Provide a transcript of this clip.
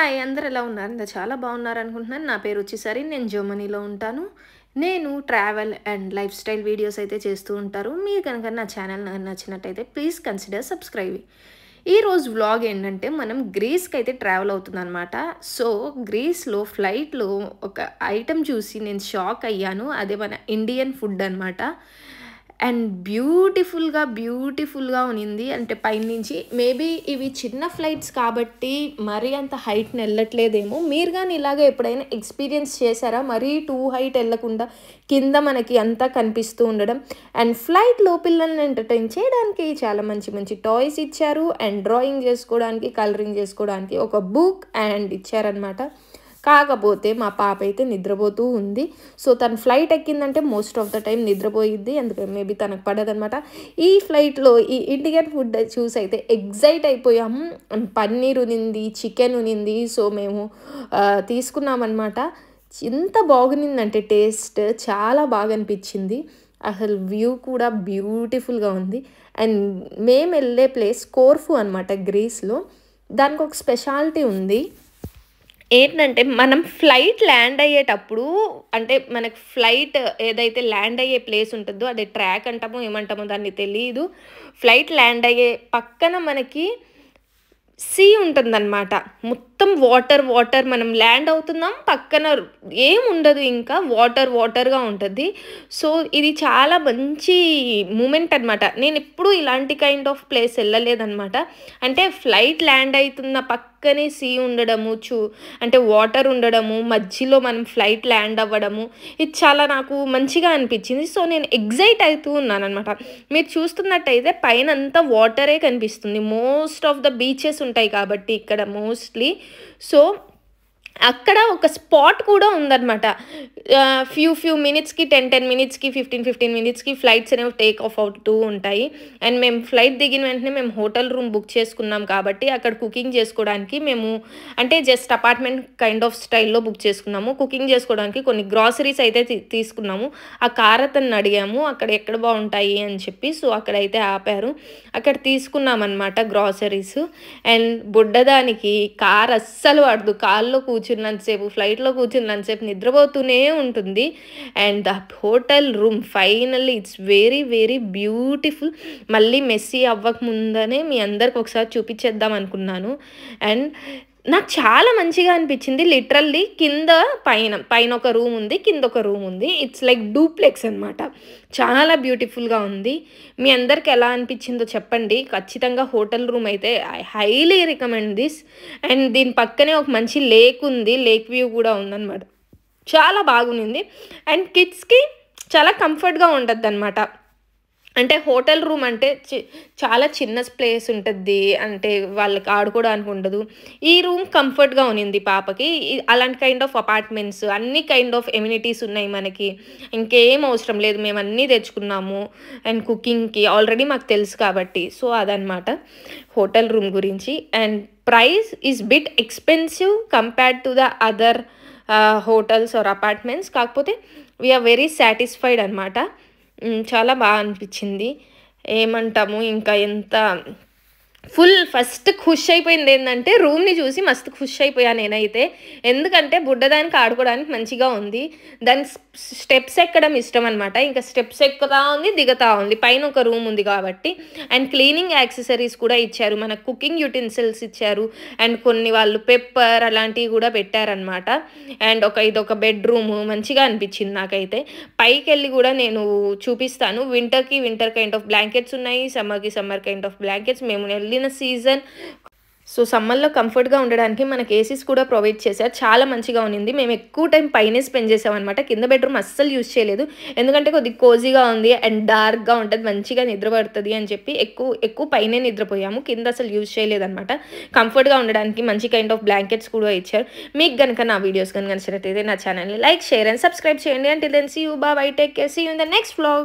Hi! అందరూ ఎలా ఉన్నారు? చాలా బాగున్నారనుకుంటున్నాను. నా పేరు వచ్చేసరి నేను జర్మనీలో ఉంటాను. నేను travel and life style videos అయితే చేస్తూ ఉంటారు. మీరు కనుక నా ఛానల్ నచ్చినట్టయితే ప్లీజ్ కన్సిడర్ సబ్స్క్రైబింగ్. ఈరోజు వ్లాగ్ ఏంటంటే మనం గ్రీస్‌కి అయితే ట్రావెల్ అవుతుందనమాట. సో, గ్రీస్‌లో ఫ్లైట్‌లో ఒక ఐటెమ్ చూసి నేను షాక్ అయ్యాను. అదే మన ఇండియన్ ఫుడ్ అనమాట. అండ్ బ్యూటిఫుల్‌గా ఉన్నింది. అంటే పైనుంచి మేబీ ఇవి చిన్న ఫ్లైట్స్ కాబట్టి మరీ అంత హైట్‌ని వెళ్ళట్లేదేమో. మీరు గాని ఇలాగ ఎప్పుడైనా ఎక్స్‌పీరియన్స్ చేశారా? మరీ టూ హైట్ వెళ్ళకుండా కింద మనకి అంతా కనిపిస్తూ ఉండడం. అండ్ ఫ్లైట్‌లో పిల్లల్ని ఎంటర్‌టైన్ చేయడానికి చాలా మంచి మంచి టాయ్స్ ఇచ్చారు. అండ్ డ్రాయింగ్ చేసుకోవడానికి, కలరింగ్ చేసుకోవడానికి ఒక బుక్ అండ్ ఇచ్చారనమాట. కాకపోతే మా పాప అయితే నిద్రపోతూ ఉంది. సో, తను ఫ్లైట్ ఎక్కిందంటే మోస్ట్ ఆఫ్ ద టైం నిద్రపోయిద్ది. అందుకే మేబీ తనకు పడదనమాట. ఈ ఫ్లైట్‌లో ఈ ఇండియన్ ఫుడ్ చూసి అయితే ఎక్సైట్ అయిపోయాము. పన్నీర్ ఉన్నింది, చికెన్ ఉన్నింది. సో, మేము తీసుకున్నామన్నమాట. ఎంత బాగుండిందంటే టేస్ట్ చాలా బాగా అనిపించింది. అసలు వ్యూ కూడా బ్యూటిఫుల్‌గా ఉంది. అండ్ మేము వెళ్ళే ప్లేస్ కోర్ఫు అనమాట గ్రీస్‌లో. దానికి ఒక స్పెషాలిటీ ఉంది. ఏంటంటే మనం ఫ్లైట్ ల్యాండ్ అయ్యేటప్పుడు అంటే మనకు ఫ్లైట్ ఏదైతే ల్యాండ్ అయ్యే ప్లేస్ ఉంటుందో అది ట్రాక్ అంటామో ఏమంటామో దాన్ని తెలీదు. ఫ్లైట్ ల్యాండ్ అయ్యే పక్కన మనకి సీ ఉంటుందన్నమాట. మొత్తం వాటర్ మనం ల్యాండ్ అవుతున్నాం. పక్కన ఏముండదు, ఇంకా వాటర్‌గా ఉంటది. సో, ఇది చాలా మంచి మూమెంట్ అనమాట. నేనెప్పుడూ ఇలాంటి కైండ్ ఆఫ్ ప్లేస్ ఎళ్ళలేదనమాట. అంటే ఫ్లైట్ ల్యాండ్ అయితున్న పక్కనే సీ ఉండడము, అంటే వాటర్ ఉండడము, మధ్యలో మనం ఫ్లైట్ ల్యాండ్ అవ్వడము, ఇది చాలా నాకు మంచిగా అనిపించింది. సో, నేను ఎక్సైట్ అవుతూ ఉన్నాననమాట. మీరు చూస్తున్నట్టయితే పైనంతా వాటరే కనిపిస్తుంది. మోస్ట్ ఆఫ్ ద బీచెస్ ఉంటాయి కాబట్టి ఇక్కడ మోస్ట్‌లీ. సో, అక్కడ ఒక స్పాట్ కూడా ఉందనమాట. ఫ్యూ మినిట్స్‌కి 10 మినిట్స్‌కి, 15 మినిట్స్‌కి ఫ్లైట్స్ అనేవి టేక్ ఆఫ్ అవుతూ ఉంటాయి. అండ్ మేము ఫ్లైట్ దిగిన వెంటనే మేము హోటల్ రూమ్ బుక్ చేసుకున్నాం కాబట్టి అక్కడ కుకింగ్ చేసుకోవడానికి మేము అంటే జస్ట్ అపార్ట్మెంట్ కైండ్ ఆఫ్ స్టైల్‌లో బుక్ చేసుకున్నాము. కుకింగ్ చేసుకోవడానికి కొన్ని గ్రాసరీస్ అయితే తీసుకున్నాము. ఆ కార్ అతన్ని అడిగాము అక్కడ ఎక్కడ బాగుంటాయి అని చెప్పి. సో, అక్కడైతే ఆపారు. అక్కడ తీసుకున్నామన్నమాట గ్రాసరీస్. అండ్ బుడ్డదానికి కార్ అస్సలు పడదు. కార్‌లో కూర్చున్నంతసేపు, ఫ్లైట్‌లో కూర్చున్నంతసేపు నిద్రపోతూనే ఉంటుంది. And the hotel room finally it's very beautiful. మళ్ళీ మెస్సీ అవ్వకముందనే మీ అందరికి ఒకసారి చూపించేద్దాం అనుకున్నాను. అండ్ నాకు చాలా మంచిగా అనిపించింది. లిటరల్లీ పైన ఒక రూమ్ ఉంది, కింద ఒక రూమ్ ఉంది. ఇట్స్ లైక్ డూప్లెక్స్ అనమాట. చాలా బ్యూటిఫుల్‌గా ఉంది. మీ అందరికి ఎలా అనిపించిందో చెప్పండి. ఖచ్చితంగా హోటల్ రూమ్ అయితే I highly recommend this. And దీని పక్కనే ఒక మంచి లేక్ ఉంది. లేక్ వ్యూ కూడా ఉందన్నమాట. చాలా బాగుంది. అండ్ కిడ్స్‌కి చాలా కంఫర్ట్‌గా ఉంటదన్నమాట. అంటే హోటల్ రూమ్ అంటే చాలా చిన్న ప్లేస్ ఉంటది. అంటే వాళ్ళకి ఆడుకోవడానికి ఉండదు. ఈ రూమ్ కంఫర్ట్‌గా ఉన్నింది పాపకి. అలాంటి కైండ్ ఆఫ్ అపార్ట్మెంట్స్ అన్ని కైండ్ ఆఫ్ ఎమ్యూనిటీస్ ఉన్నాయి మనకి. ఇంకేం అవసరం లేదు. మేము అన్నీ తెచ్చుకున్నాము. అండ్ కుకింగ్‌కి ఆల్రెడీ మాకు తెలుసు కాబట్టి. సో, అదనమాట హోటల్ రూమ్ గురించి. And price is bit expensive compared to the other hotels or apartments. కాకపోతే వి ఆర్ వెరీ సాటిస్ఫైడ్ అనమాట. చాలా బాగా అనిపించింది. ఏమంటాము ఇంకా ఎంత ఫస్ట్ ఖుష్ అయిపోయింది ఏంటంటే రూమ్‌ని చూసి మస్తు ఖుష్ అయిపోయా నేనైతే. ఎందుకంటే బుడ్డదానికి ఆడుకోవడానికి మంచిగా ఉంది. దానికి స్టెప్స్ ఎక్కడం ఇష్టం అనమాట. ఇంకా స్టెప్స్ ఎక్కుతా ఉంది, దిగుతా ఉంది. పైన ఒక రూమ్ ఉంది కాబట్టి. అండ్ క్లీనింగ్ యాక్సెసరీస్ కూడా ఇచ్చారు. మనకు కుకింగ్ యుటెన్సిల్స్ ఇచ్చారు. అండ్ కొన్ని వాళ్ళు పెప్పర్ అలాంటివి కూడా పెట్టారనమాట. అండ్ ఇదొక బెడ్‌రూము మంచిగా అనిపించింది నాకైతే. పైకెళ్ళి కూడా నేను చూపిస్తాను. వింటర్ కైండ్ ఆఫ్ బ్లాంకెట్స్ ఉన్నాయి. Summer kind of blankets. మేము వెళ్ళిన సీజన్. సో, సమ్మర్‌లో కంఫర్ట్‌గా ఉండడానికి మనకి ఏసీస్ కూడా ప్రొవైడ్ చేశారు. చాలా మంచిగా ఉన్నింది. మేము ఎక్కువ టైం పైనే స్పెండ్ చేసామనమాట. కింద బెడ్‌రూమ్ అస్సలు యూజ్ చేయలేదు. ఎందుకంటే కొద్దిగా కోజీగా ఉంది అండ్ డార్క్‌గా ఉంటది. మంచిగా నిద్ర పడతది అని చెప్పి ఎక్కువ పైనే నిద్రపోయాము. కింద అసలు యూజ్ చేయలేదనమాట. కంఫర్ట్‌గా ఉండడానికి మంచి కైండ్ ఆఫ్ బ్లాంకెట్స్ కూడా ఇచ్చారు. మీకు గనుక నా వీడియోస్ నచ్చినట్టయితే నా ఛానల్‌ని లైక్, షేర్ అండ్ సబ్స్క్రైబ్ చేయండి. Until then see you. Bye bye. Take care. See you in the next vlog.